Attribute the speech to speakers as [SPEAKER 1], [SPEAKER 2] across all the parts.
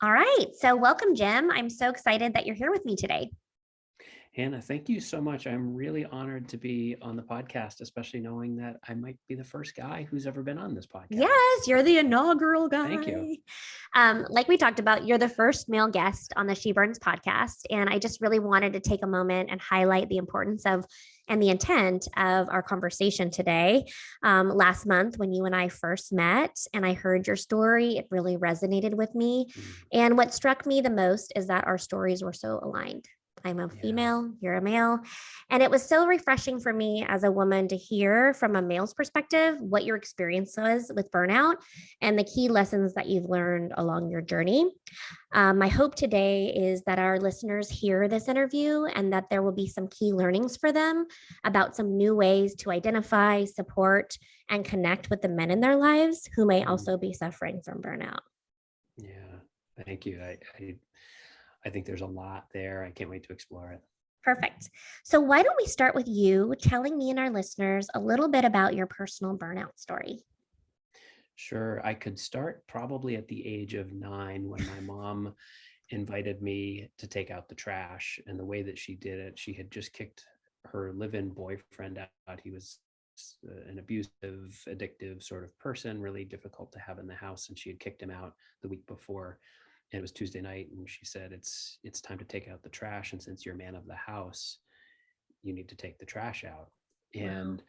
[SPEAKER 1] All right. So welcome, Jim. I'm so excited that you're here with me today.
[SPEAKER 2] Hannah, thank you so much. I'm really honored to be on the podcast, especially knowing that I might be the first guy who's ever been on this podcast.
[SPEAKER 1] Yes, you're the inaugural
[SPEAKER 2] Thank you.
[SPEAKER 1] guy. Like we talked about, you're the first male guest on the SheBurns podcast. And I just really wanted to take a moment and highlight the importance of and the intent of our conversation today. Last month, when you and I first met and I heard your story, it really resonated with me.
[SPEAKER 2] Mm,
[SPEAKER 1] And what struck me the most is that our stories were so aligned. I'm a
[SPEAKER 2] yeah.
[SPEAKER 1] female, you're a male. And it was so refreshing for me as a woman to hear from a male's perspective what your experience was with burnout and the key lessons that you've learned along your journey. My hope today is that our listeners hear this interview and that there will be some key learnings for them about some new ways to identify, support, and connect with the men in their lives who may
[SPEAKER 2] Mm,
[SPEAKER 1] also be suffering from burnout.
[SPEAKER 2] yeah. Thank you. I think there's a lot there. I can't wait to explore it.
[SPEAKER 1] Perfect. So, why don't we start with you telling me and our listeners a little bit about your personal burnout story?
[SPEAKER 2] Sure. I could start probably at the age of 9 when my mom invited me to take out the trash. And the way that she did it, she had just kicked her live-in boyfriend out. He was an abusive, addictive sort of person, really difficult to have in the house. And she had kicked him out the week before. And it was Tuesday night. And she said, it's time to take out the trash. And since you're man of the house, you need to take the trash out.
[SPEAKER 1] Wow.
[SPEAKER 2] And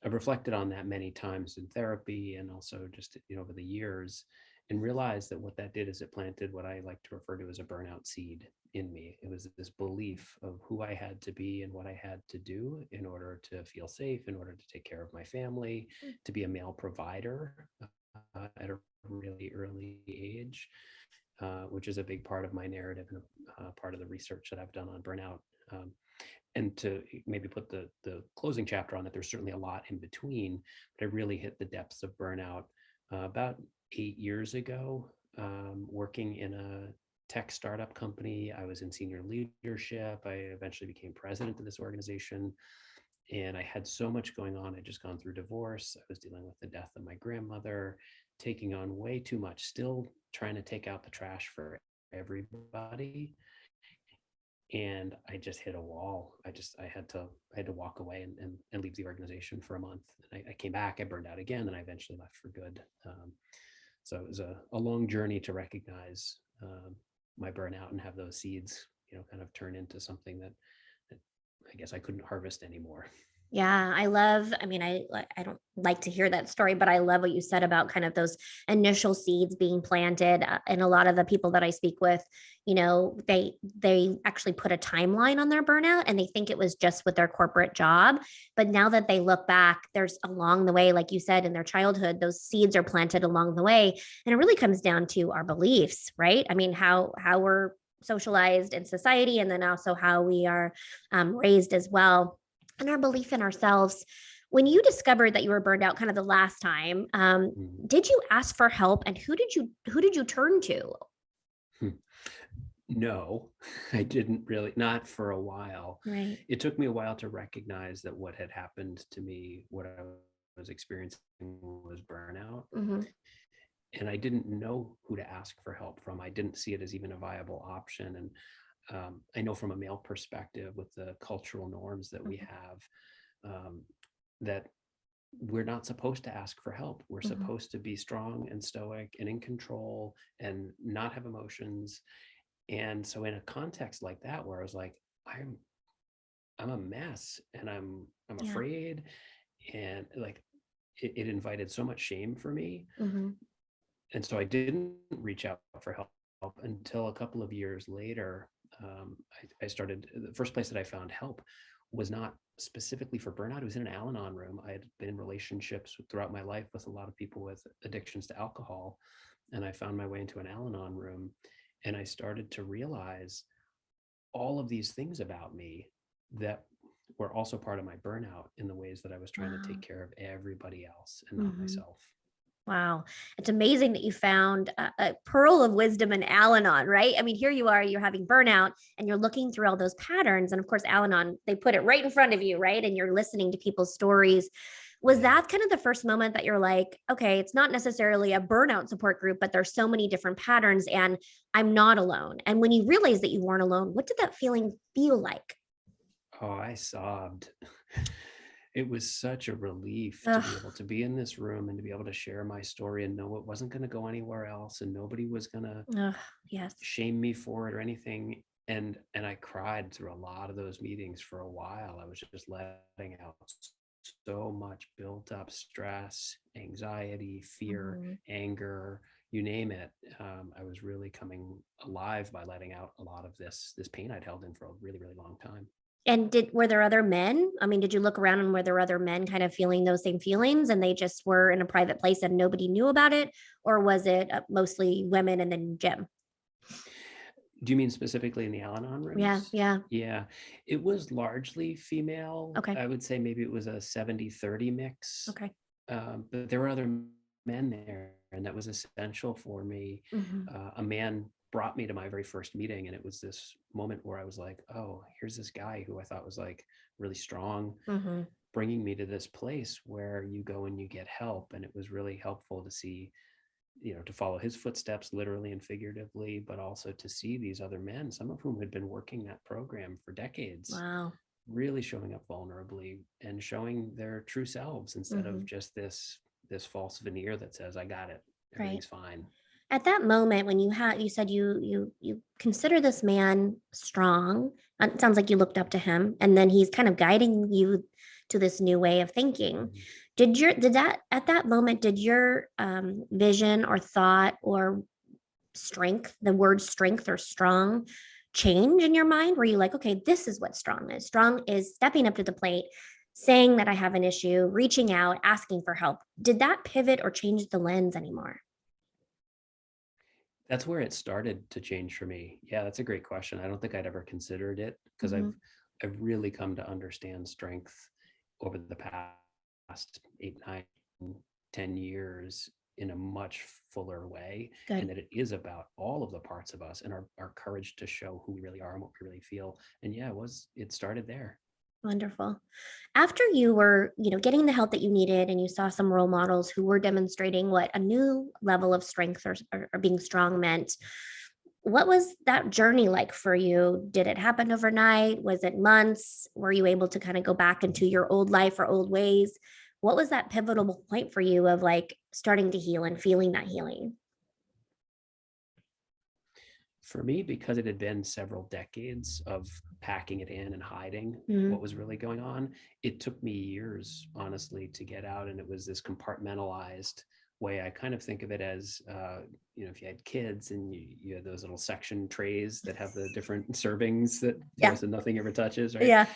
[SPEAKER 2] I've reflected on that many times in therapy and also just over the years, and realized that what that did is it planted what I like to refer to as a burnout seed in me. It was this belief of who I had to be and what I had to do in order to feel safe, in order to take care of my family, to be a male provider at a really early age, which is a big part of my narrative and part of the research that I've done on burnout. And to maybe put the closing chapter on it, there's certainly a lot in between, but I really hit the depths of burnout about 8 years ago, working in a tech startup company. I was in senior leadership. I eventually became president of this organization. And I had so much going on. I'd just gone through divorce. I was dealing with the death of my grandmother, taking on way too much, still trying to take out the trash for everybody. And I just hit a wall. I had to walk away and leave the organization for a month. And I came back, I burned out again, and I eventually left for good. So it was a long journey to recognize my burnout and have those seeds, kind of turn into something that I guess I couldn't harvest anymore.
[SPEAKER 1] Yeah, I don't like to hear that story, but I love what you said about kind of those initial seeds being planted. And a lot of the people that I speak with, they actually put a timeline on their burnout and they think it was just with their corporate job. But now that they look back, there's along the way, like you said, in their childhood, those seeds are planted along the way. And it really comes down to our beliefs, right? I mean, how we're socialized in society, and then also how we are raised as well, and our belief in ourselves. When you discovered that you were burned out kind of the last time,
[SPEAKER 2] Mm.
[SPEAKER 1] did you ask for help, and who did you turn to?
[SPEAKER 2] Hmm. No, I didn't really, not for a while.
[SPEAKER 1] Right.
[SPEAKER 2] It took me a while to recognize that what had happened to me, what I was experiencing was burnout.
[SPEAKER 1] Mm-hmm.
[SPEAKER 2] And I didn't know who to ask for help from. I didn't see it as even a viable option. And I know from a male perspective, with the cultural norms that we have, um, that we're not supposed to ask for help. We're
[SPEAKER 1] Mm-hmm.
[SPEAKER 2] supposed to be strong and stoic and in control and not have emotions. And so in a context like that, where I was like, I'm I'm a mess and I'm
[SPEAKER 1] Yeah.
[SPEAKER 2] afraid, and like it invited so much shame for me.
[SPEAKER 1] Mm-hmm.
[SPEAKER 2] And so I didn't reach out for help until a couple of years later. I started, the first place that I found help was not specifically for burnout. It was in an Al-Anon room. I had been in relationships throughout my life with a lot of people with addictions to alcohol. And I found my way into an Al-Anon room, and I started to realize all of these things about me that were also part of my burnout, in the ways that I was trying to take
[SPEAKER 1] Wow.
[SPEAKER 2] care of everybody else and not
[SPEAKER 1] Mm-hmm.
[SPEAKER 2] myself.
[SPEAKER 1] Wow. It's amazing that you found a pearl of wisdom in Al Anon, right? I mean, here you are, you're having burnout and you're looking through all those patterns. And of course, Al Anon, they put it right in front of you, right? And you're listening to people's stories. Was
[SPEAKER 2] Yeah.
[SPEAKER 1] that kind of the first moment that you're like, okay, it's not necessarily a burnout support group, but there's so many different patterns and I'm not alone? And when you realized that you weren't alone, what did that feeling feel like?
[SPEAKER 2] Oh, I sobbed. It was such a relief to be
[SPEAKER 1] Ugh,
[SPEAKER 2] able to be in this room and to be able to share my story and know it wasn't going to go anywhere else and nobody was going to
[SPEAKER 1] ugh, yes.
[SPEAKER 2] shame me for it or anything. And I cried through a lot of those meetings for a while. I was just letting out so much built up stress, anxiety, fear,
[SPEAKER 1] Mhm.
[SPEAKER 2] anger, you name it. I was really coming alive by letting out a lot of this pain I'd held in for a really, really long time.
[SPEAKER 1] And were there other men? I mean, did you look around and were there other men kind of feeling those same feelings and they just were in a private place and nobody knew about it? Or was it mostly women and then Jim?
[SPEAKER 2] Do you mean specifically in the Al-Anon
[SPEAKER 1] Yeah,
[SPEAKER 2] rooms?
[SPEAKER 1] yeah.
[SPEAKER 2] Yeah, it was largely female.
[SPEAKER 1] Okay.
[SPEAKER 2] I would say maybe it was a 70-30 mix,
[SPEAKER 1] Okay.
[SPEAKER 2] but there were other men there, and that was essential for me.
[SPEAKER 1] Hmm.
[SPEAKER 2] A man brought me to my very first meeting, and it was this moment where I was like, "Oh, here's this guy who I thought was like really strong,
[SPEAKER 1] Hmm.
[SPEAKER 2] bringing me to this place where you go and you get help." And it was really helpful to see, to follow his footsteps literally and figuratively, but also to see these other men, some of whom had been working that program for decades,
[SPEAKER 1] Wow.
[SPEAKER 2] really showing up vulnerably and showing their true selves instead of
[SPEAKER 1] Hmm.
[SPEAKER 2] just this false veneer that says, I got it,
[SPEAKER 1] Right.
[SPEAKER 2] everything's fine.
[SPEAKER 1] At that moment when you said you consider this man strong, it sounds like you looked up to him and then he's kind of guiding you to this new way of thinking.
[SPEAKER 2] Mhm.
[SPEAKER 1] Did that at that moment, did your vision or thought or strength, the word strength or strong, change in your mind? Were you like, okay, this is what strong is? Strong is stepping up to the plate, saying that I have an issue, reaching out, asking for help. Did that pivot or change the lens anymore?
[SPEAKER 2] That's where it started to change for me. Yeah, that's a great question. I don't think I'd ever considered it because
[SPEAKER 1] Mm-hmm.
[SPEAKER 2] I've really come to understand strength over the past 8, 9, 10 years in a much fuller way.
[SPEAKER 1] Good.
[SPEAKER 2] And that it is about all of the parts of us and our courage to show who we really are and what we really feel. And yeah, it started there.
[SPEAKER 1] Wonderful. After you were, getting the help that you needed and you saw some role models who were demonstrating what a new level of strength or being strong meant, what was that journey like for you? Did it happen overnight? Was it months? Were you able to kind of go back into your old life or old ways? What was that pivotal point for you of like starting to heal and feeling that healing?
[SPEAKER 2] For me, because it had been several decades of packing it in and hiding
[SPEAKER 1] Mm-hmm.
[SPEAKER 2] what was really going on, it took me years, honestly, to get out. And it was this compartmentalized way. I kind of think of it as, if you had kids and you had those little section trays that have the different servings that,
[SPEAKER 1] Yeah.
[SPEAKER 2] so nothing ever touches, right?
[SPEAKER 1] Yeah.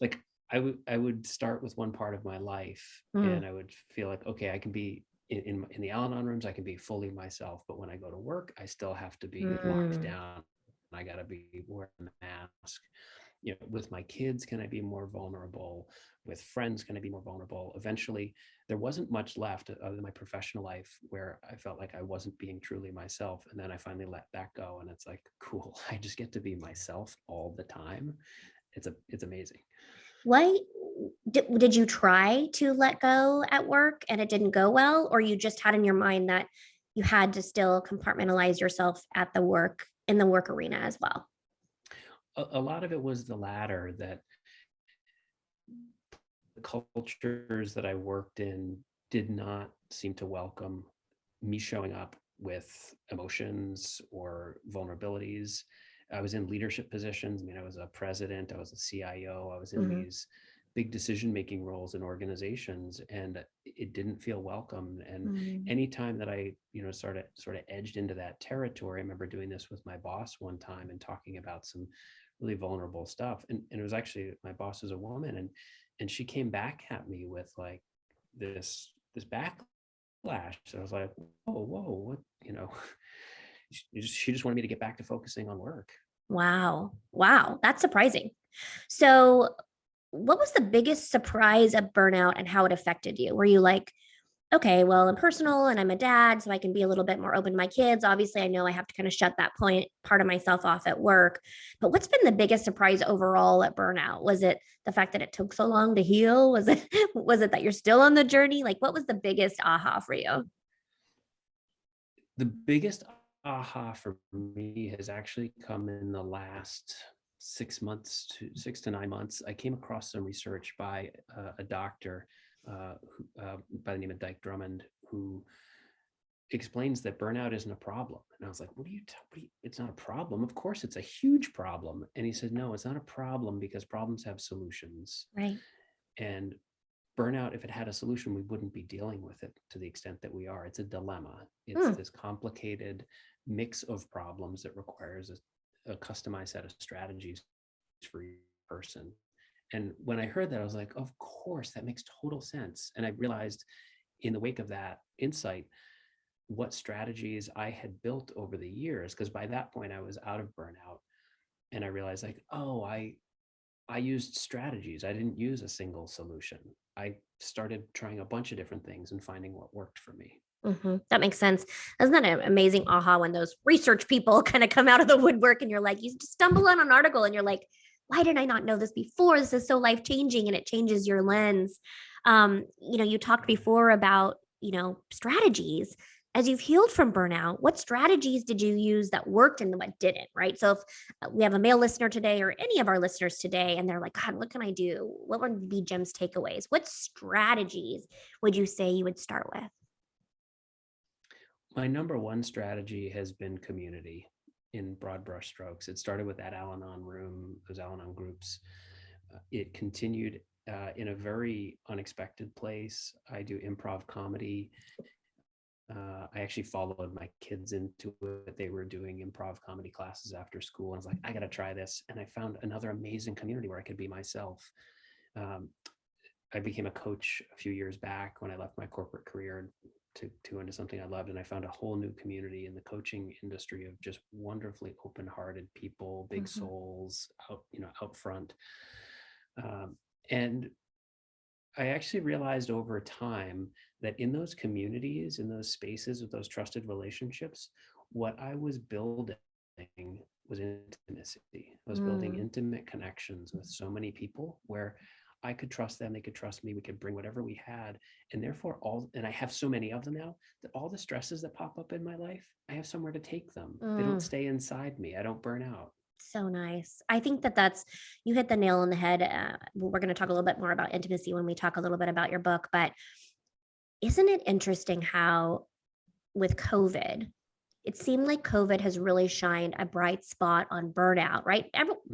[SPEAKER 2] Like I would start with one part of my life
[SPEAKER 1] Mm.
[SPEAKER 2] and I would feel like, okay, I can be in the Al-Anon rooms, I can be fully myself, but when I go to work, I still have to be locked
[SPEAKER 1] Mm.
[SPEAKER 2] down. I got to be wearing a mask. With my kids, can I be more vulnerable? With friends, can I be more vulnerable? Eventually, there wasn't much left of my professional life where I felt like I wasn't being truly myself. And then I finally let that go. And it's like, cool, I just get to be myself all the time. It's amazing.
[SPEAKER 1] Why did you try to let go at work and it didn't go well, or you just had in your mind that you had to still compartmentalize yourself at the work in the work arena as well?
[SPEAKER 2] A lot of it was the latter, that the cultures that I worked in did not seem to welcome me showing up with emotions or vulnerabilities. I was in leadership positions. I mean, I was a president, I was a CIO, I was in
[SPEAKER 1] Hmm.
[SPEAKER 2] these big decision making roles in organizations, and it didn't feel welcome. And
[SPEAKER 1] Mm.
[SPEAKER 2] anytime that I, sort of edged into that territory, I remember doing this with my boss one time and talking about some really vulnerable stuff. And it was actually, my boss was a woman, and she came back at me with like this backlash. So I was like, whoa, what, she just wanted me to get back to focusing on work.
[SPEAKER 1] Wow. Wow. That's surprising. So, what was the biggest surprise of burnout and how it affected you? Were you like, okay, well, I'm personal and I'm a dad, so I can be a little bit more open to my kids. Obviously, I know I have to kind of shut that point part of myself off at work. But what's been the biggest surprise overall at burnout? Was it the fact that it took so long to heal? Was it was it that you're still on the journey? Like what was the biggest aha for you?
[SPEAKER 2] The biggest aha for me has actually come in the last 6 months to 6 to 9 months. I came across some research by a doctor by the name of Dyke Drummond, who explains that burnout isn't a problem. And I was like, it's not a problem. Of course, it's a huge problem. And he said, no, it's not a problem because problems have solutions.
[SPEAKER 1] Right.
[SPEAKER 2] And burnout, if it had a solution, we wouldn't be dealing with it to the extent that we are. It's a dilemma. It's
[SPEAKER 1] Hmm.
[SPEAKER 2] this complicated mix of problems that requires a customized set of strategies for each person. And when I heard that, I was like, of course, that makes total sense. And I realized in the wake of that insight, what strategies I had built over the years, because by that point I was out of burnout. And I realized like, oh, I used strategies. I didn't use a single solution. I started trying a bunch of different things and finding what worked for me.
[SPEAKER 1] That makes sense. Isn't that an amazing aha when those research people kind of come out of the woodwork and you're like, you just stumble on an article and you're like, why did I not know this before? This is so life changing and it changes your lens. You talked
[SPEAKER 2] Yeah.
[SPEAKER 1] before about, strategies. As you've healed from burnout, what strategies did you use that worked and what didn't? Right. So if we have a male listener today or any of our listeners today, and they're like, God, what can I do? What would be Jim's takeaways? What strategies would you say you would start with?
[SPEAKER 2] My number one strategy has been community in broad brush strokes. It started with that Al Anon room, those Al Anon groups. It continued in a very unexpected place. I do improv comedy. I actually followed my kids into it. They were doing improv comedy classes after school. And I was like, I got to try this. And I found another amazing community where I could be myself. Um, I became a coach a few years back when I left my corporate career to into something I loved. And I found a whole new community in the coaching industry of just wonderfully open-hearted people, big
[SPEAKER 1] Mhm.
[SPEAKER 2] souls out front. And I actually realized over time that in those communities, in those spaces with those trusted relationships, what I was building was intimacy. I was building
[SPEAKER 1] Mm.
[SPEAKER 2] intimate connections with so many people where I could trust them, they could trust me, we could bring whatever we had. And therefore, and I have so many of them now that all the stresses that pop up in my life, I have somewhere to take them. They don't
[SPEAKER 1] Mm.
[SPEAKER 2] stay inside me, I don't burn out.
[SPEAKER 1] So nice. I think that that's you hit the nail on the head. We're going to talk a little bit more about intimacy when we talk a little bit about your book, but isn't it interesting how with COVID, it seemed like COVID has really shined a bright spot on burnout, right?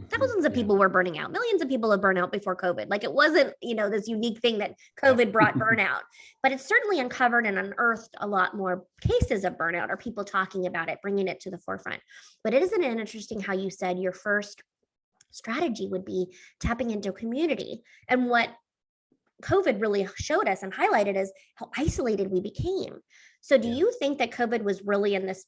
[SPEAKER 1] Thousands of
[SPEAKER 2] Yeah.
[SPEAKER 1] people were burning out. Millions of people have burned out before COVID. Like it wasn't, this unique thing that COVID brought burnout, but it's certainly uncovered and unearthed a lot more cases of burnout or people talking about it, bringing it to the forefront. But it isn't it interesting how you said your first strategy would be tapping into community. And what COVID really showed us and highlighted is how isolated we became. So, do
[SPEAKER 2] Yeah.
[SPEAKER 1] you think that COVID was really in this,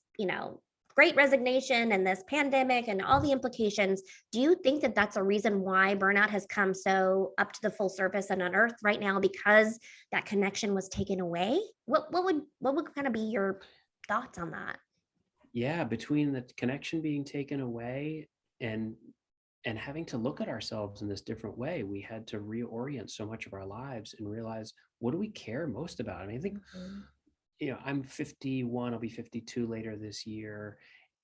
[SPEAKER 1] great resignation and this pandemic and all the implications? Do you think that that's a reason why burnout has come so up to the full surface and unearthed right now because that connection was taken away? What would kind of be your thoughts on that?
[SPEAKER 2] Yeah, between the connection being taken away and having to look at ourselves in this different way, we had to reorient so much of our lives and realize, what do we care most about? I mean, I think,
[SPEAKER 1] Mhm.
[SPEAKER 2] I'm 51, I'll be 52 later this year,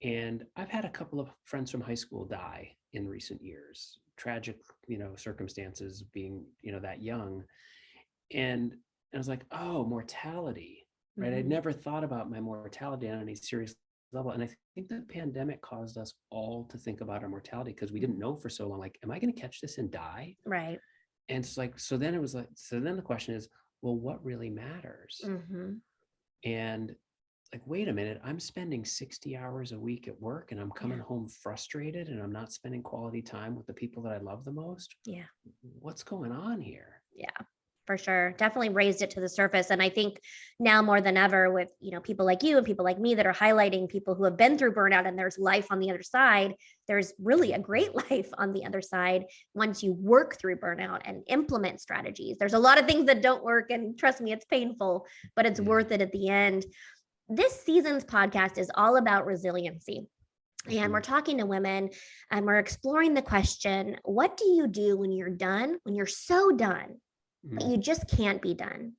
[SPEAKER 2] and I've had a couple of friends from high school die in recent years. Tragic, circumstances, being, that young. And I was like, oh, mortality, right? I'd
[SPEAKER 1] Mhm.
[SPEAKER 2] never thought about my mortality on any serious level. And I think the pandemic caused us all to think about our mortality because we didn't know for so long, like, am I going to catch this and die?
[SPEAKER 1] Right.
[SPEAKER 2] And it's like, so then the question is, well, what really matters?
[SPEAKER 1] Hmm.
[SPEAKER 2] And like, wait a minute, I'm spending 60 hours a week at work and I'm coming
[SPEAKER 1] Yeah.
[SPEAKER 2] home frustrated and I'm not spending quality time with the people that I love the most.
[SPEAKER 1] Yeah.
[SPEAKER 2] What's going on here?
[SPEAKER 1] Yeah. For sure. Definitely raised it to the surface. And I think now more than ever with, people like you and people like me that are highlighting people who have been through burnout and there's life on the other side, there's really a great life on the other side once you work through burnout and implement strategies. There's a lot of things that don't work and trust me, it's painful, but it's
[SPEAKER 2] Yeah.
[SPEAKER 1] worth it at the end. This season's podcast is all about resiliency. And we're
[SPEAKER 2] Mhm.
[SPEAKER 1] talking to women and we're exploring the question, what do you do when you're done, when you're so done, but
[SPEAKER 2] Mm.
[SPEAKER 1] you just can't be done?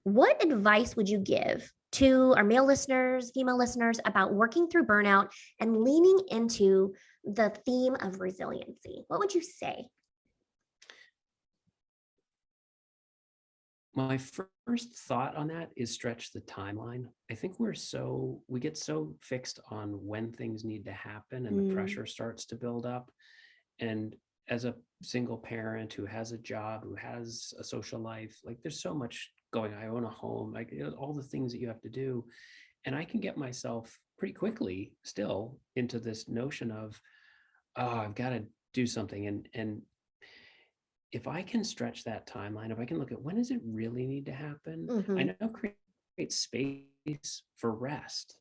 [SPEAKER 1] What advice would you give to our male listeners, female listeners about working through burnout and leaning into the theme of resiliency? What would you say?
[SPEAKER 2] My first thought on that is stretch the timeline. I think we get so fixed on when things need to happen and the
[SPEAKER 1] Mm,
[SPEAKER 2] pressure starts to build up. And as a single parent who has a job, who has a social life, like there's so much going. I own a home, like all the things that you have to do. And I can get myself pretty quickly still into this notion of, oh, I've got to do something. And if I can stretch that timeline, if I can look at when does it really need to happen, I
[SPEAKER 1] mhm.
[SPEAKER 2] know create space for rest.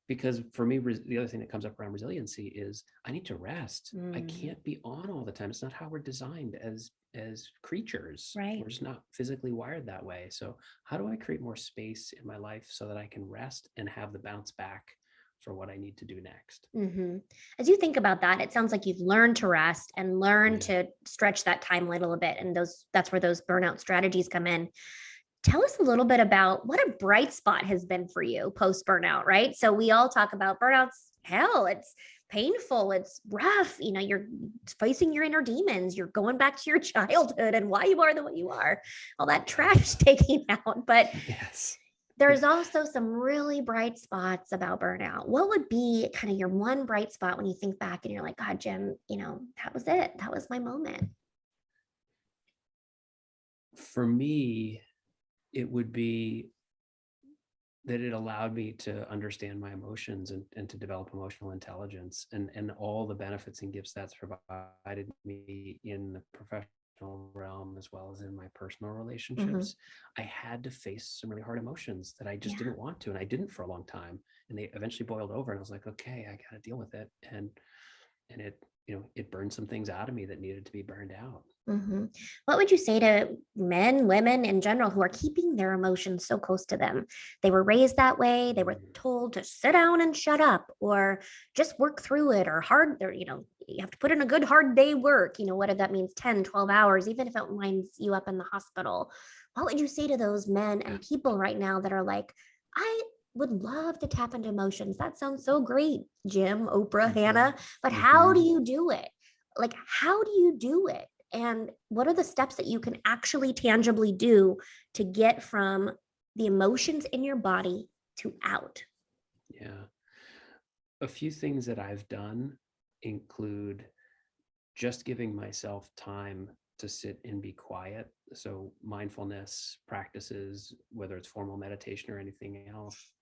[SPEAKER 2] Because for me, the other thing that comes up around resiliency is I need to rest. I
[SPEAKER 1] Mm,
[SPEAKER 2] can't be on all the time. It's not how we're designed as creatures.
[SPEAKER 1] right.
[SPEAKER 2] We're just not physically wired that way. So how do I create more space in my life so that I can rest and have the bounce back for what I need to do next?
[SPEAKER 1] Hmm. As you think about that, it sounds like you've learned to rest and learn
[SPEAKER 2] Yeah.
[SPEAKER 1] to stretch that timeline a little bit. And that's where those burnout strategies come in. Tell us a little bit about what a bright spot has been for you post burnout, right? So we all talk about burnouts, hell, it's painful, it's rough, you're facing your inner demons, you're going back to your childhood and why you are the way you are, all that trash taking out. But
[SPEAKER 2] Yes.
[SPEAKER 1] there's also some really bright spots about burnout. What would be kind of your one bright spot when you think back and you're like, God, Jim, that was it. That was my moment.
[SPEAKER 2] For me, it would be that it allowed me to understand my emotions and to develop emotional intelligence and all the benefits and gifts that's provided me in the professional realm as well as in my personal
[SPEAKER 1] Hmm.
[SPEAKER 2] relationships. I had to face some really hard emotions that I just
[SPEAKER 1] Yeah.
[SPEAKER 2] didn't want to, and I didn't for a long time, and they eventually boiled over, and I was like, okay, I got to deal with it. And it, it burned some things out of me that needed to be burned out.
[SPEAKER 1] Hmm. What would you say to men, women in general who are keeping their emotions so close to them? They were raised that way. They were
[SPEAKER 2] Mm.
[SPEAKER 1] told to sit down and shut up or just work through it or hard, or, you have to put in a good hard day work, whether that means 10, 12 hours, even if it winds you up in the hospital. What would you say to those men
[SPEAKER 2] Yeah.
[SPEAKER 1] and people right now that are like, I would love to tap into emotions. That sounds so great, Jim, Oprah,
[SPEAKER 2] Hmm.
[SPEAKER 1] Hannah, but how do
[SPEAKER 2] Hmm.
[SPEAKER 1] you do it? Like, how do you do it? And what are the steps that you can actually tangibly do to get from the emotions in your body to out?
[SPEAKER 2] Yeah. A few things that I've done include just giving myself time to sit and be quiet. So, mindfulness practices, whether it's formal meditation or anything else.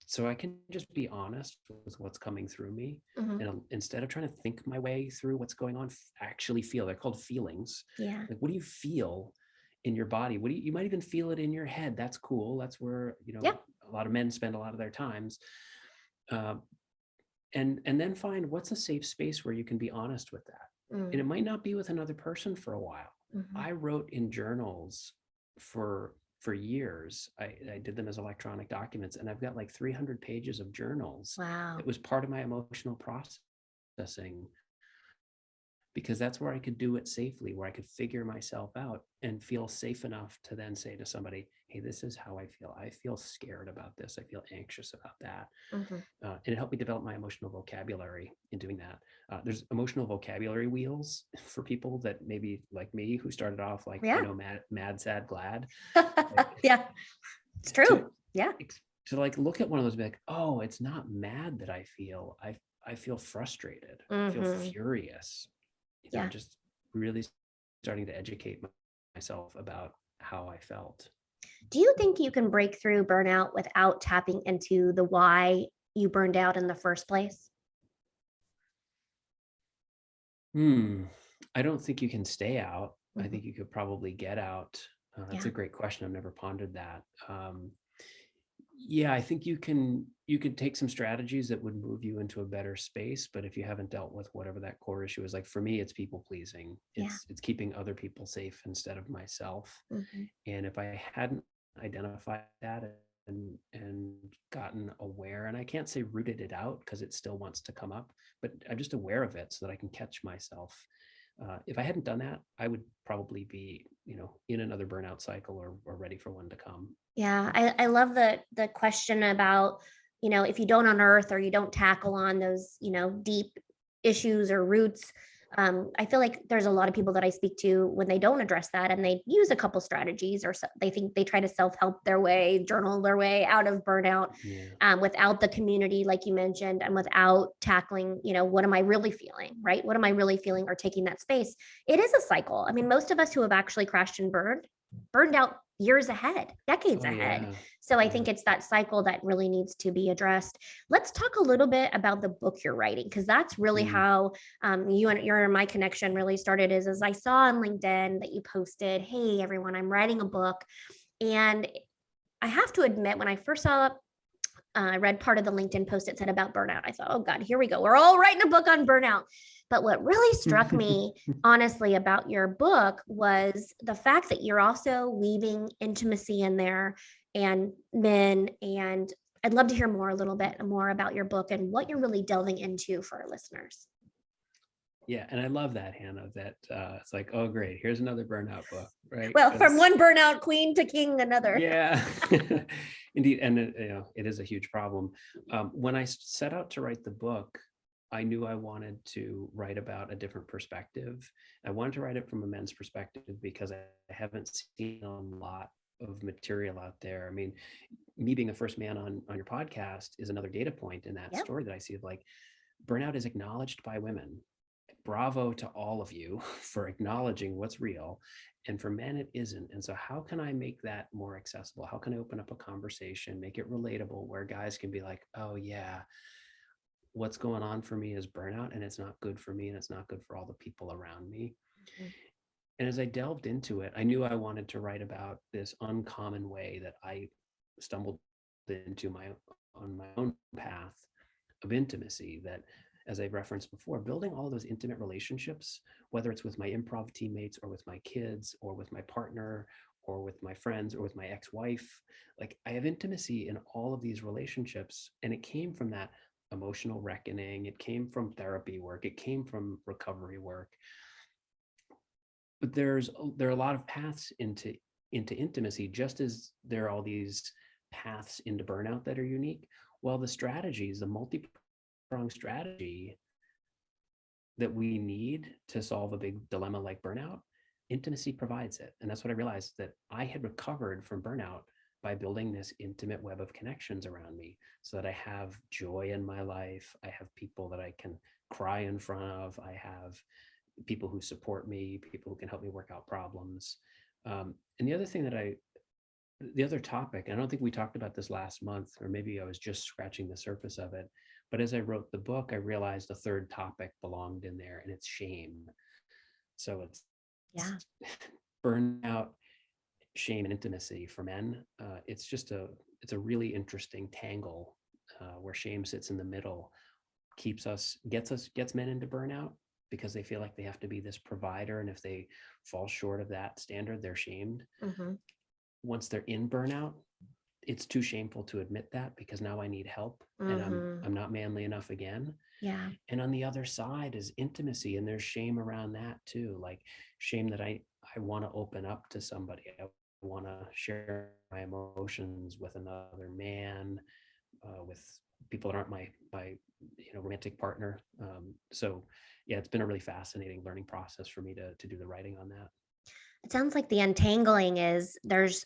[SPEAKER 2] So, I can just be honest with what's coming through me.
[SPEAKER 1] Mhm.
[SPEAKER 2] And instead of trying to think my way through what's going on, actually feel. They're called feelings.
[SPEAKER 1] Yeah.
[SPEAKER 2] Like, what do you feel in your body? You might even feel it in your head. That's cool. That's where,
[SPEAKER 1] Yeah.
[SPEAKER 2] a lot of men spend a lot of their times. Uh, and then find what's a safe space where you can be honest with that, and it
[SPEAKER 1] Mm.
[SPEAKER 2] might not be with another person for a while.
[SPEAKER 1] Mhm.
[SPEAKER 2] I wrote in journals for years. I did them as electronic documents, and I've got like 300 pages of journals.
[SPEAKER 1] Wow.
[SPEAKER 2] It was part of my emotional processing because that's where I could do it safely, where I could figure myself out and feel safe enough to then say to somebody, hey, this is how I feel. I feel scared about this. I feel anxious about that.
[SPEAKER 1] Mhm.
[SPEAKER 2] And it helped me develop my emotional vocabulary in doing that. There's emotional vocabulary wheels for people that maybe like me, who started off like,
[SPEAKER 1] Yeah.
[SPEAKER 2] mad, sad, glad. Like,
[SPEAKER 1] Yeah. It's
[SPEAKER 2] to,
[SPEAKER 1] true. Yeah.
[SPEAKER 2] to like look at one of those and be like, oh, it's not mad that I feel. I feel frustrated. I feel
[SPEAKER 1] Mhm.
[SPEAKER 2] furious.
[SPEAKER 1] Yeah.
[SPEAKER 2] Just really starting to educate myself about how I felt.
[SPEAKER 1] Do you think you can break through burnout without tapping into the why you burned out in the first place?
[SPEAKER 2] Hmm. I don't think you can stay out. I
[SPEAKER 1] Mhm.
[SPEAKER 2] think you could probably get out? That's
[SPEAKER 1] Yeah.
[SPEAKER 2] a great question. I've never pondered that. Yeah, I think you could take some strategies that would move you into a better space, but if you haven't dealt with whatever that core issue is, like for me, it's people pleasing.
[SPEAKER 1] Yeah.
[SPEAKER 2] It's keeping other people safe instead of myself.
[SPEAKER 1] Mhm.
[SPEAKER 2] And if I hadn't identified that and gotten aware, and I can't say rooted it out because it still wants to come up, but I'm just aware of it so that I can catch myself. If I hadn't done that, I would probably be, in another burnout cycle or ready for one to come.
[SPEAKER 1] Yeah, I love the question about, if you don't unearth or you don't tackle on those, deep issues or roots. I feel like there's a lot of people that I speak to when they don't address that and they use a couple strategies or they think they try to self-help their way, journal their way out of burnout,
[SPEAKER 2] Yeah.
[SPEAKER 1] without the community, like you mentioned, and without tackling, what am I really feeling, right? What am I really feeling, or taking that space? It is a cycle. I mean, most of us who have actually crashed and burned out years ahead, decades
[SPEAKER 2] Oh
[SPEAKER 1] ahead.
[SPEAKER 2] yeah.
[SPEAKER 1] So I
[SPEAKER 2] Yeah.
[SPEAKER 1] think it's that cycle that really needs to be addressed. Let's talk a little bit about the book you're writing, because that's really
[SPEAKER 2] Mm.
[SPEAKER 1] how your and my connection really started. Is as I saw on LinkedIn that you posted, "Hey everyone, I'm writing a book," and I have to admit, when I first saw I read part of the LinkedIn post it said about burnout. I thought, oh God, here we go. We're all writing a book on burnout. But what really struck me, honestly, about your book was the fact that you're also weaving intimacy in there and men. And I'd love to hear more, a little bit more about your book and what you're really delving into for our listeners.
[SPEAKER 2] Yeah, and I love that, Hannah, that it's like, oh great, here's another burnout book, right?
[SPEAKER 1] Well, from
[SPEAKER 2] Because
[SPEAKER 1] one burnout queen to king, another.
[SPEAKER 2] yeah, indeed, and it is a huge problem. When I set out to write the book, I knew I wanted to write about a different perspective. I wanted to write it from a men's perspective because I haven't seen a lot of material out there. I mean, me being the first man on your podcast is another data point in that
[SPEAKER 1] Yep.
[SPEAKER 2] story that I see of like burnout is acknowledged by women. Bravo to all of you for acknowledging what's real. And for men, it isn't. And so, how can I make that more accessible? How can I open up a conversation, make it relatable where guys can be like, oh, yeah, what's going on for me is burnout and it's not good for me and it's not good for all the people around me.
[SPEAKER 1] Mhm.
[SPEAKER 2] And as I delved into it, I knew I wanted to write about this uncommon way that I stumbled into my on my own path of intimacy, that as I referenced before, building all those intimate relationships, whether it's with my improv teammates or with my kids or with my partner or with my friends or with my ex-wife, like I have intimacy in all of these relationships. And it came from that emotional reckoning. It came from therapy work. It came from recovery work. But there are a lot of paths into intimacy, just as there are all these paths into burnout that are unique. Well, the strategies, the multi-pronged strategy that we need to solve a big dilemma like burnout, intimacy provides it. And that's what I realized, that I had recovered from burnout by building this intimate web of connections around me so that I have joy in my life. I have people that I can cry in front of. I have people who support me, people who can help me work out problems. And the other topic, and I don't think we talked about this last month, or maybe I was just scratching the surface of it, but as I wrote the book, I realized a third topic belonged in there, and it's shame. So it's
[SPEAKER 1] Yeah.
[SPEAKER 2] burnout, shame, and intimacy for men. It's a really interesting tangle where shame sits in the middle, gets men into burnout because they feel like they have to be this provider, and if they fall short of that standard, they're shamed.
[SPEAKER 1] Hmm.
[SPEAKER 2] Once they're in burnout, it's too shameful to admit that because now I need help and
[SPEAKER 1] Hmm.
[SPEAKER 2] I'm not manly enough again.
[SPEAKER 1] Yeah.
[SPEAKER 2] And on the other side is intimacy, and there's shame around that too, like shame that I want to open up to somebody. I want to share my emotions with another man, with people that aren't my romantic partner. So yeah, it's been a really fascinating learning process for me to do the writing on that.
[SPEAKER 1] It sounds like the untangling is there's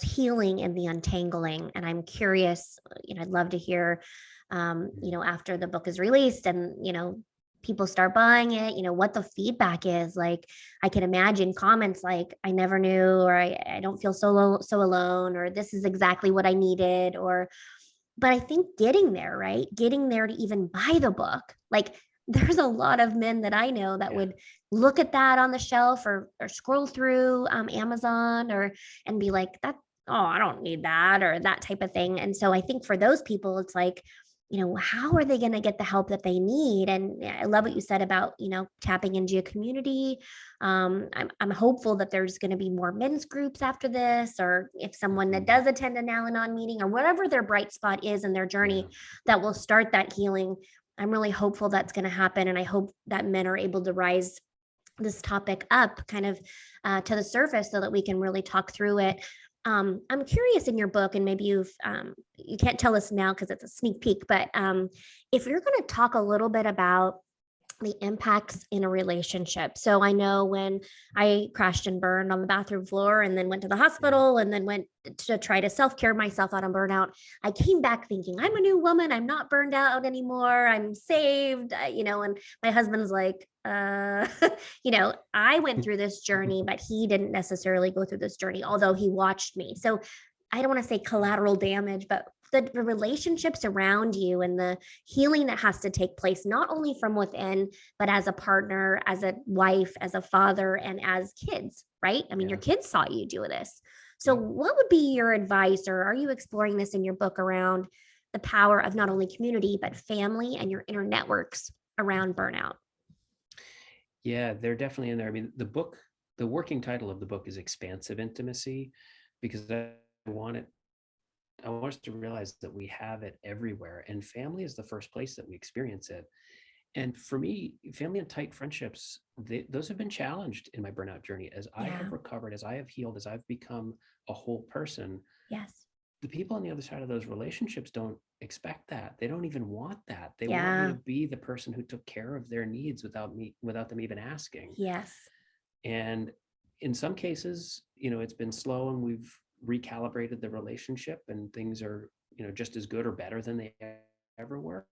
[SPEAKER 1] healing in the untangling, and I'm curious. I'd love to hear,
[SPEAKER 2] Mm.
[SPEAKER 1] after the book is released and people start buying it, what the feedback is like. I can imagine comments like, "I never knew," or "I don't feel so alone," or "This is exactly what I needed," or but I think getting there, right? Getting there to even buy the book, like there's a lot of men that I know that
[SPEAKER 2] Yeah.
[SPEAKER 1] would look at that on the shelf or scroll through Amazon or and be like, that, oh, I don't need that or that type of thing. And so I think for those people, it's like, how are they going to get the help that they need? And yeah, I love what you said about, tapping into a community. I'm hopeful that there's going to be more men's groups after this, or if someone that
[SPEAKER 2] Mhm.
[SPEAKER 1] does attend an Al Anon meeting or whatever their bright spot is in their
[SPEAKER 2] Yeah.
[SPEAKER 1] journey that will start that healing. I'm really hopeful that's going to happen. And I hope that men are able to rise this topic up kind of to the surface so that we can really talk through it. I'm curious in your book, and maybe you can't tell us now because it's a sneak peek, but if you're going to talk a little bit about the impacts in a relationship. So I know when I crashed and burned on the bathroom floor and then went to the
[SPEAKER 2] Yeah.
[SPEAKER 1] hospital and then went to try to self-care myself out on burnout, I came back thinking, I'm a new woman. I'm not burned out anymore. I'm saved, and my husband's like, I went through this journey, but he didn't necessarily go through this journey, although he watched me. So I don't want to say collateral damage, but the relationships around you and the healing that has to take place, not only from within, but as a partner, as a wife, as a father, and as kids, right? I mean, your
[SPEAKER 2] Yeah.
[SPEAKER 1] kids saw you do this. So,
[SPEAKER 2] Yep.
[SPEAKER 1] what would be your advice, or are you exploring this in your book around the power of not only community, but family and your inner networks around burnout?
[SPEAKER 2] Yeah, they're definitely in there. I mean, the working title of the book is Expansive Intimacy, because want it, I want us to realize that we have it everywhere, and family is the first place that we experience it. And for me, family and tight friendships, those have been challenged in my burnout journey. As I
[SPEAKER 1] Yeah.
[SPEAKER 2] have recovered, as I have healed, as I've become a whole person,
[SPEAKER 1] Yes.
[SPEAKER 2] the people on the other side of those relationships don't expect that. They don't even want that. They want me to
[SPEAKER 1] Yeah.
[SPEAKER 2] be the person who took care of their needs without them even asking.
[SPEAKER 1] Yes.
[SPEAKER 2] And in some cases, it's been slow and we've recalibrated the relationship and things are, just as good or better than they ever were.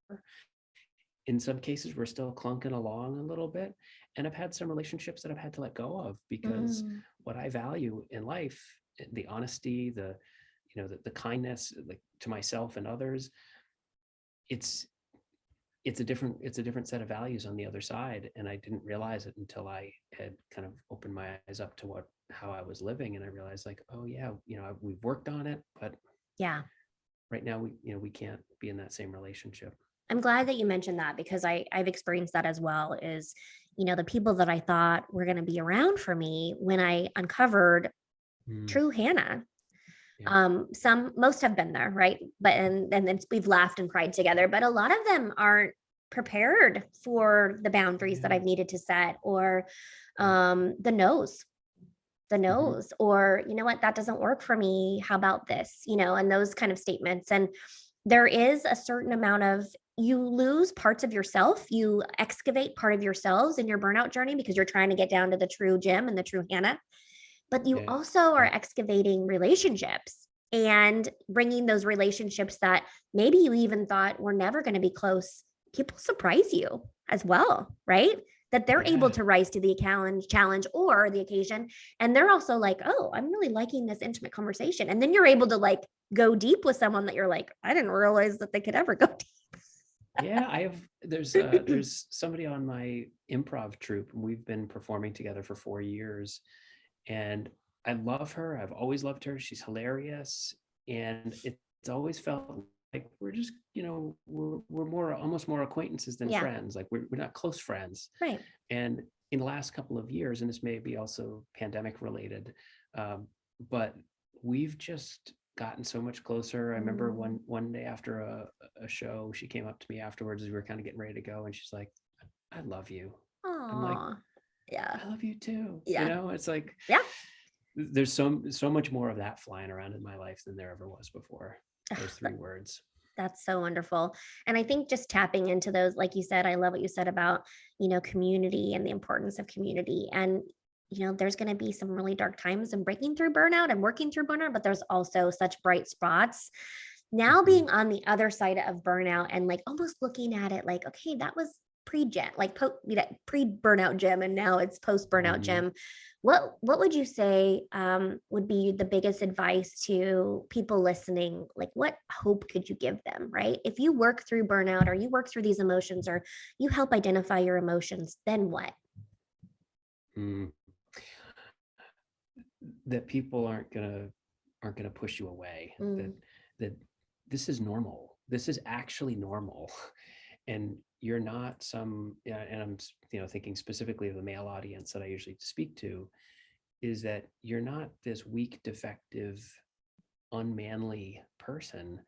[SPEAKER 2] In some cases, we're still clunking along a little bit. And I've had some relationships that I've had to let go of because
[SPEAKER 1] Mm.
[SPEAKER 2] what I value in life, the honesty, the kindness, like to myself and others, it's it's a different set of values on the other side, and I didn't realize it until I had kind of opened my eyes up to how I was living, and I realized, like, oh yeah, we've worked on it, but
[SPEAKER 1] Yeah.
[SPEAKER 2] right now we can't be in that same relationship.
[SPEAKER 1] I'm glad that you mentioned that because I've experienced that as well. Is the people that I thought were going to be around for me when I uncovered
[SPEAKER 2] Mm,
[SPEAKER 1] true Hannah.
[SPEAKER 2] yeah.
[SPEAKER 1] Most have been there, right? But and then we've laughed and cried together, but a lot of them aren't prepared for the boundaries that
[SPEAKER 2] Yeah.
[SPEAKER 1] I've needed to set, or
[SPEAKER 2] Right.
[SPEAKER 1] the no's,
[SPEAKER 2] Hmm.
[SPEAKER 1] or what, that doesn't work for me. How about this? And those kind of statements. And there is a certain amount of, you lose parts of yourself, you excavate part of yourselves in your burnout journey because you're trying to get down to the true Jim and the true Hannah, but you
[SPEAKER 2] Yeah.
[SPEAKER 1] also are excavating relationships and bringing those relationships that maybe you even thought were never going to be close. People surprise you as well, right? That they're able
[SPEAKER 2] Yeah.
[SPEAKER 1] to rise to the challenge or the occasion. And they're also like, oh, I'm really liking this intimate conversation. And then you're able to like go deep with someone that you're like, I didn't realize that they could ever go
[SPEAKER 2] Yeah, I have.
[SPEAKER 1] deep.
[SPEAKER 2] There's somebody on my improv troupe, and we've been performing together for 4 years, and I love her. I've always loved her. She's hilarious, and it's always felt like we're just, we're more almost more acquaintances than
[SPEAKER 1] Yeah,
[SPEAKER 2] friends. Like we're not close friends.
[SPEAKER 1] right.
[SPEAKER 2] And in the last couple of years, and this may be also pandemic related, um, but we've just gotten so much closer. I remember
[SPEAKER 1] Mm.
[SPEAKER 2] one day after a show, she came up to me afterwards as we were kind of getting ready to go, and she's like, "I love you." I'm like,
[SPEAKER 1] Aw. Yeah.
[SPEAKER 2] "I love you too."
[SPEAKER 1] Yeah.
[SPEAKER 2] It's like
[SPEAKER 1] Yeah.
[SPEAKER 2] there's so much more of that flying around in my life than there ever was before. Those
[SPEAKER 1] Ugh,
[SPEAKER 2] three words.
[SPEAKER 1] that's so wonderful. And I think just tapping into those, like you said, I love what you said about, community and the importance of community. And, there's going to be some really dark times and breaking through burnout and working through burnout, but there's also such bright spots. Now
[SPEAKER 2] Hmm.
[SPEAKER 1] being on the other side of burnout and like almost looking at it like, okay, that was pre-burnout Jim, and now it's post-burnout Jim. What would you say would be the biggest advice to people listening? Like, what hope could you give them, right? If you work through burnout, or you work through these emotions, or you help identify your emotions, then what?
[SPEAKER 2] Mm. That people aren't gonna push you away. That
[SPEAKER 1] Mm,
[SPEAKER 2] that this is normal. This is actually normal, and you're not some. Yeah, and I'm thinking specifically of the male audience that I usually speak to, is that you're not this weak, defective, unmanly person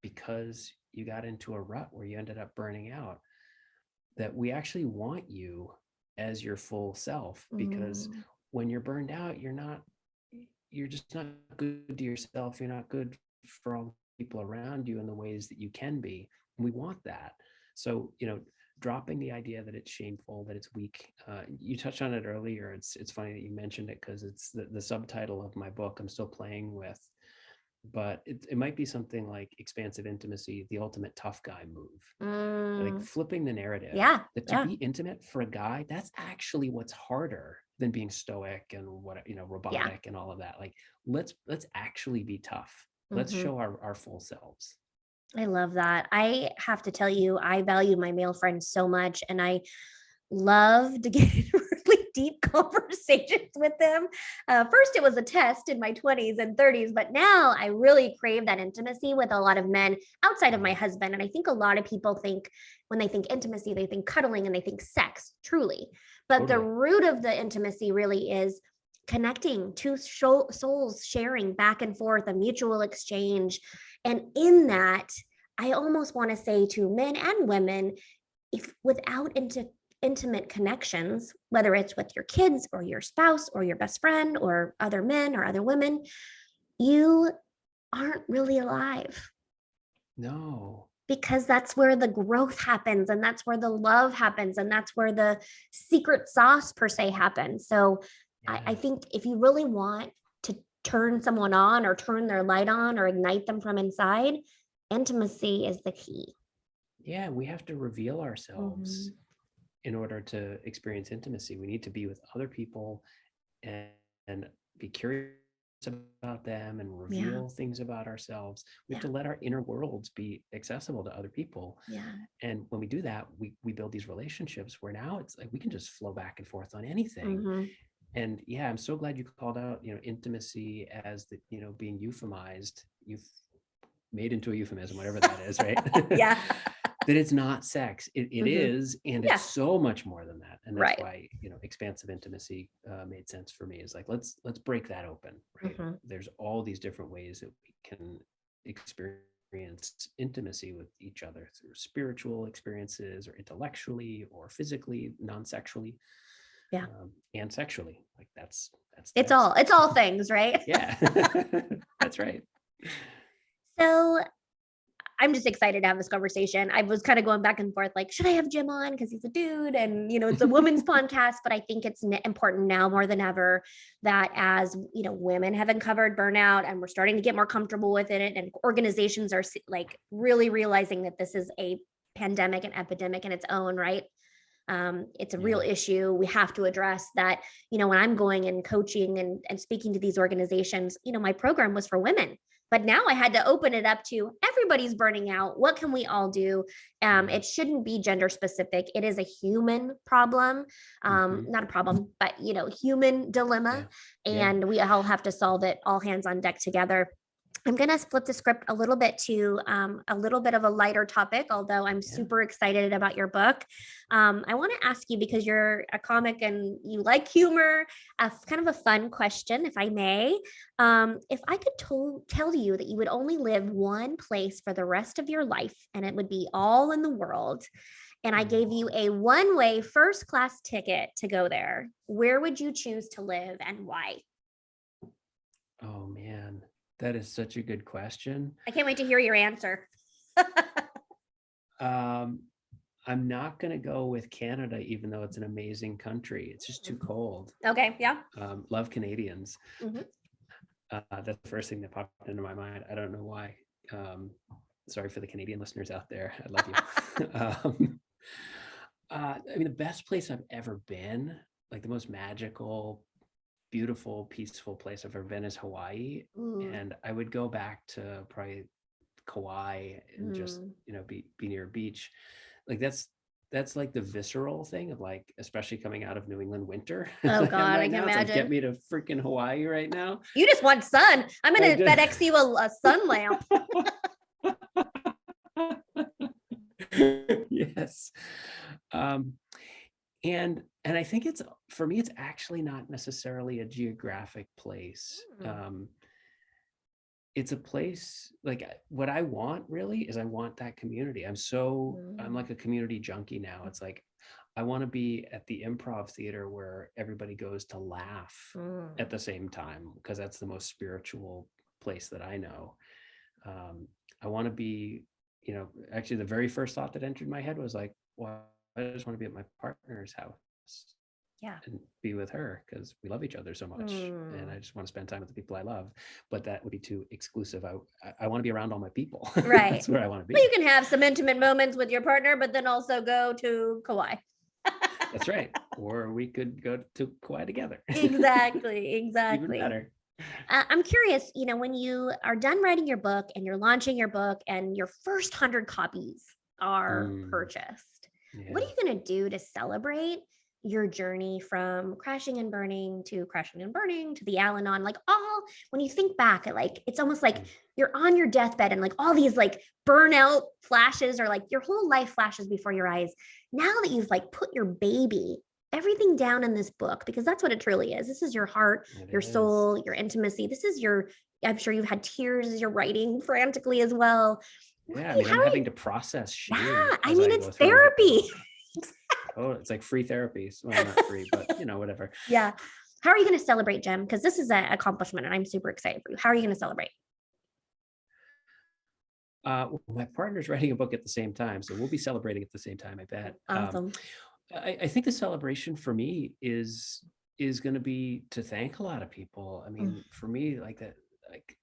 [SPEAKER 2] because you got into a rut where you ended up burning out. That we actually want you as your full self, because
[SPEAKER 1] mm,
[SPEAKER 2] when you're burned out, you're just not good to yourself. You're not good for all the people around you in the ways that you can be. And we want that. So, dropping the idea that it's shameful, that it's weak. You touched on it earlier. It's funny that you mentioned it, because it's the subtitle of my book I'm still playing with. But it might be something like expansive intimacy, the ultimate tough guy move. Like
[SPEAKER 1] mm.
[SPEAKER 2] flipping the narrative,
[SPEAKER 1] Yeah,
[SPEAKER 2] that to
[SPEAKER 1] yeah,
[SPEAKER 2] be intimate for a guy, that's actually what's harder than being stoic and
[SPEAKER 1] yeah.
[SPEAKER 2] robotic and all of that. Like, let's actually be tough. Let's
[SPEAKER 1] Hmm.
[SPEAKER 2] show our full selves.
[SPEAKER 1] I love that. I have to tell you, I value my male friends so much, and I love to get in really deep conversations with them. First, it was a test in my 20s and 30s, but now I really crave that intimacy with a lot of men outside of my
[SPEAKER 2] Mm,
[SPEAKER 1] husband. And I think a lot of people think, when they think intimacy, they think cuddling and they think sex, truly. But the
[SPEAKER 2] totally.
[SPEAKER 1] root of the intimacy really is connecting, two souls sharing back and forth, a mutual exchange. And in that, I almost want to say to men and women, if without intimate connections, whether it's with your kids or your spouse or your best friend or other men or other women, you aren't really alive,
[SPEAKER 2] No.
[SPEAKER 1] because that's where the growth happens, and that's where the love happens, and that's where the secret sauce per se happens. So I
[SPEAKER 2] Yeah.
[SPEAKER 1] think if you really want to turn someone on, or turn their light on, or ignite them from inside, intimacy is the key.
[SPEAKER 2] Yeah, we have to reveal ourselves
[SPEAKER 1] Mhm.
[SPEAKER 2] in order to experience intimacy. We need to be with other people, and, and be curious about them and
[SPEAKER 1] Yeah,
[SPEAKER 2] reveal things about ourselves. We have
[SPEAKER 1] yeah,
[SPEAKER 2] to let our inner worlds be accessible to other people.
[SPEAKER 1] yeah.
[SPEAKER 2] And when we do that, we build these relationships where now it's like we can just flow back and forth on anything.
[SPEAKER 1] Hmm.
[SPEAKER 2] And yeah, I'm so glad you called out, intimacy as the, being euphemized. You've made into a euphemism, whatever that is, right?
[SPEAKER 1] Yeah.
[SPEAKER 2] That it's not sex. It
[SPEAKER 1] Hmm.
[SPEAKER 2] is, and it's
[SPEAKER 1] Yeah.
[SPEAKER 2] so much more than that. And that's
[SPEAKER 1] Right.
[SPEAKER 2] why, expansive intimacy made sense for me. Is like, let's break that open, right?
[SPEAKER 1] Hmm.
[SPEAKER 2] There's all these different ways that we can experience intimacy with each other, through spiritual experiences, or intellectually, or physically, non-sexually,
[SPEAKER 1] Yeah.
[SPEAKER 2] and sexually. Like that's
[SPEAKER 1] It's
[SPEAKER 2] that's
[SPEAKER 1] all it's all things, right?
[SPEAKER 2] yeah, that's right.
[SPEAKER 1] So I'm just excited to have this conversation. I was kind of going back and forth, like, should I have Jim on because he's a dude, and it's a women's podcast? But I think it's important now more than ever that, as women have uncovered burnout and we're starting to get more comfortable with it, and organizations are like really realizing that this is a pandemic, an epidemic in its own right. It's a real
[SPEAKER 2] Yeah.
[SPEAKER 1] issue. We have to address that. When I'm going and coaching and speaking to these organizations, my program was for women, but now I had to open it up to everybody's burning out. What can we all do?
[SPEAKER 2] Yeah.
[SPEAKER 1] It shouldn't be gender specific. It is a human problem,
[SPEAKER 2] Hmm.
[SPEAKER 1] not a problem, but human dilemma,
[SPEAKER 2] Yeah. Yeah.
[SPEAKER 1] and we all have to solve it. All hands on deck together. I'm going to flip the script a little bit to a little bit of a lighter topic, although I'm
[SPEAKER 2] Yeah.
[SPEAKER 1] super excited about your book. I want to ask you, because you're a comic and you like humor, kind of a fun question, if I may. If I could tell you that you would only live one place for the rest of your life, and it would be all in the world, and I gave you
[SPEAKER 2] Oh,
[SPEAKER 1] a one-way first class ticket to go there, where would you choose to live and why?
[SPEAKER 2] oh man, that is such a good question.
[SPEAKER 1] I can't wait to hear your answer.
[SPEAKER 2] Um, I'm not going to go with Canada, even though it's an amazing country. It's just too cold.
[SPEAKER 1] Okay, yeah.
[SPEAKER 2] Love Canadians.
[SPEAKER 1] Mhm.
[SPEAKER 2] That's the first thing that popped into my mind. I don't know why. Sorry for the Canadian listeners out there. I love you. I mean, the best place I've ever been, like the most magical, beautiful, peaceful place I've ever been is Hawaii.
[SPEAKER 1] Mm,
[SPEAKER 2] And I would go back to probably Kauai and just,
[SPEAKER 1] mm.
[SPEAKER 2] be near a beach. Like that's like the visceral thing of like, especially coming out of New England winter as
[SPEAKER 1] Oh
[SPEAKER 2] I am
[SPEAKER 1] God, I
[SPEAKER 2] right
[SPEAKER 1] can
[SPEAKER 2] now. It's like, get
[SPEAKER 1] imagine.
[SPEAKER 2] me to freaking Hawaii right now.
[SPEAKER 1] You just want sun. I'm
[SPEAKER 2] I
[SPEAKER 1] gonna
[SPEAKER 2] just
[SPEAKER 1] FedEx you a sun lamp.
[SPEAKER 2] yes. Um, and I think it's, for me, it's actually not necessarily a geographic place.
[SPEAKER 1] Mm,
[SPEAKER 2] It's a place like, what I want really is I want that community. I'm
[SPEAKER 1] mm,
[SPEAKER 2] like a community junkie now. It's like I want to be at the improv theater where everybody goes to laugh
[SPEAKER 1] mm.
[SPEAKER 2] at the same time, because that's the most spiritual place that I know. um, I want to be, actually the very first thought that entered my head was like, well, I just want to be at my partner's house
[SPEAKER 1] Yeah.
[SPEAKER 2] and be with her because we love each other so much. And
[SPEAKER 1] Mm.
[SPEAKER 2] I just want to spend time with the people I love. But that would be too exclusive. I want to be around all my people.
[SPEAKER 1] Right.
[SPEAKER 2] That's where I want to
[SPEAKER 1] Well, you
[SPEAKER 2] be.
[SPEAKER 1] can have some intimate moments with your partner, but then also go to Kauai.
[SPEAKER 2] That's right. Or we could go to Kauai together.
[SPEAKER 1] Exactly.
[SPEAKER 2] Even
[SPEAKER 1] Exactly.
[SPEAKER 2] better.
[SPEAKER 1] I'm curious, when you are done writing your book and you're launching your book and your first 100 copies are
[SPEAKER 2] Mm,
[SPEAKER 1] purchased, what are
[SPEAKER 2] yeah.
[SPEAKER 1] you going to do to celebrate your journey from crashing and burning to the Al-Anon? Like, all, when you think back at, like, it's almost like
[SPEAKER 2] Mm,
[SPEAKER 1] you're on your deathbed and like all these like burnout flashes, or like your whole life flashes before your eyes. Now that you've like put your baby, everything down in this book, because that's what it truly is. This is your heart,
[SPEAKER 2] it
[SPEAKER 1] your
[SPEAKER 2] is.
[SPEAKER 1] soul, your intimacy. This is your, I'm sure you've had tears as you're writing frantically as well.
[SPEAKER 2] Yeah. I mean,
[SPEAKER 1] How
[SPEAKER 2] I'm
[SPEAKER 1] are you?
[SPEAKER 2] having to process shame
[SPEAKER 1] Yeah, I
[SPEAKER 2] as
[SPEAKER 1] mean,
[SPEAKER 2] I
[SPEAKER 1] it's
[SPEAKER 2] go through my
[SPEAKER 1] therapy.
[SPEAKER 2] book. Oh, it's like free therapy. Well, not free, but whatever.
[SPEAKER 1] Yeah. How are you going to celebrate, Jim? Because this is an accomplishment and I'm super excited for you. How are you going to celebrate?
[SPEAKER 2] My partner's writing a book at the same time, so we'll be celebrating at the same time, I bet.
[SPEAKER 1] Awesome.
[SPEAKER 2] I think the celebration for me is going to be to thank a lot of people. I
[SPEAKER 1] Mm,
[SPEAKER 2] mean, for me, like that, like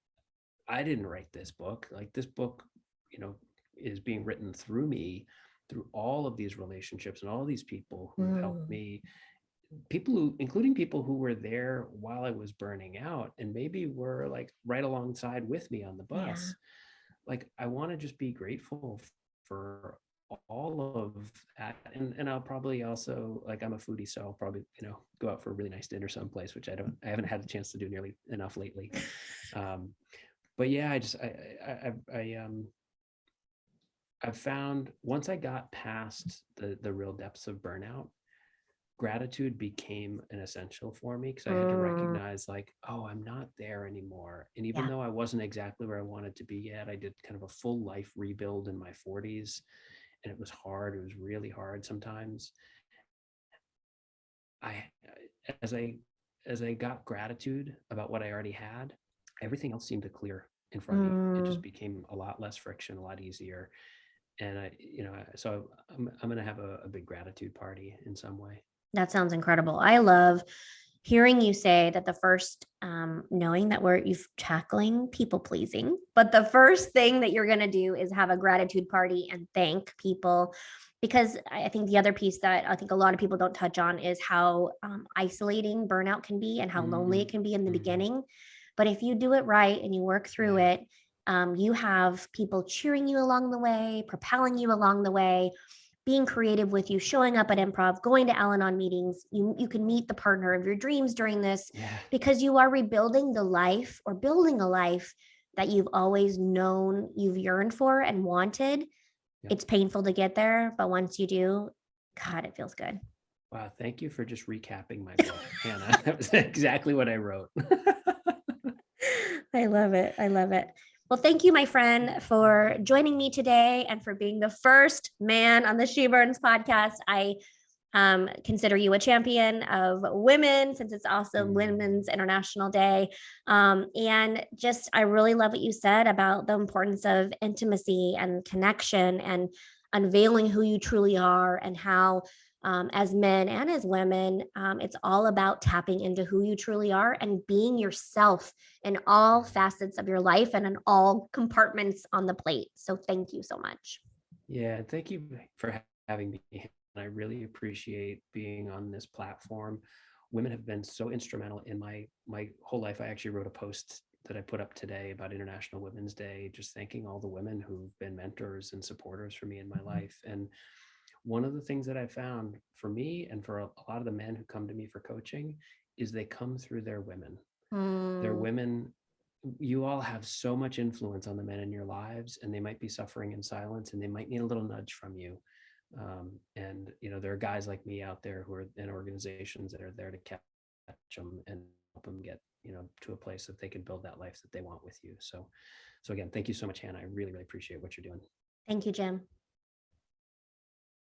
[SPEAKER 2] I didn't write this book. Like this book, you know, is being written through me, through all of these relationships and all these people who've helped
[SPEAKER 1] mm,
[SPEAKER 2] me, people who, including people who were there while I was burning out and maybe were like right alongside with me on the
[SPEAKER 1] yeah.
[SPEAKER 2] bus. Like I want to just be grateful for all of that. And I'll probably also, like, I'm a foodie, so I'll probably, go out for a really nice dinner someplace, which I haven't had a chance to do nearly enough lately. Um, but yeah, I just I've found, once I got past the real depths of burnout, gratitude became an essential for me, because I had to
[SPEAKER 1] Mm,
[SPEAKER 2] recognize like, oh, I'm not there anymore. And even
[SPEAKER 1] yeah.
[SPEAKER 2] though I wasn't exactly where I wanted to be yet, I did kind of a full life rebuild in my 40s, and it was hard. It was really hard sometimes. I as I as I got gratitude about what I already had, everything else seemed to clear in front of me. It just
[SPEAKER 1] Mm.
[SPEAKER 2] became a lot less friction, a lot easier. And so I'm going to have a big gratitude party in some way.
[SPEAKER 1] That sounds incredible. I love hearing you say that the first, knowing that you've tackling people pleasing, but the first thing that you're going to do is have a gratitude party and thank people. Because I think the other piece that I think a lot of people don't touch on is how isolating burnout can be and how lonely it
[SPEAKER 2] Mm,
[SPEAKER 1] can be in the
[SPEAKER 2] mm,
[SPEAKER 1] beginning. But if you do it right and you work through
[SPEAKER 2] yeah.
[SPEAKER 1] it, you have people cheering you along the way, propelling you along the way, being creative with you, showing up at improv, going to Al-Anon meetings. You can meet the partner of your dreams during this,
[SPEAKER 2] Yeah.
[SPEAKER 1] because you are rebuilding the life or building a life that you've always known you've yearned for and wanted.
[SPEAKER 2] Yep.
[SPEAKER 1] It's painful to get there, but once you do, God, it feels good.
[SPEAKER 2] Wow. Thank you for just recapping my book, Hannah. That was exactly what I wrote.
[SPEAKER 1] I love it. I love it. Well, thank you, my friend, for joining me today and for being the first man on the SheBurns podcast. I consider you a champion of women, since it's also
[SPEAKER 2] Mm,
[SPEAKER 1] Women's International Day. And just, I really love what you said about the importance of intimacy and connection and unveiling who you truly are, and how, as men and as women, it's all about tapping into who you truly are and being yourself in all
[SPEAKER 2] mm.
[SPEAKER 1] facets of your life and in all compartments on the plate. So, thank you so much.
[SPEAKER 2] Yeah. Thank you for having me, I really appreciate being on this platform. Women have been so instrumental in my whole life. I actually wrote a post that I put up today about International Women's Day, just thanking all the women who've been mentors and supporters for me in my life. And one of the things that I found for me and for a lot of the men who come to me for coaching is they come through their women. Their
[SPEAKER 1] Mm,
[SPEAKER 2] women, you all have so much influence on the men in your lives, and they might be suffering in silence, and they might need a little nudge from you. And there are guys like me out there who are in organizations that are there to catch them and help them get to a place that they can build that life that they want with you. So again, thank you so much, Hannah. I really, really appreciate what you're doing.
[SPEAKER 1] thank you, Jim.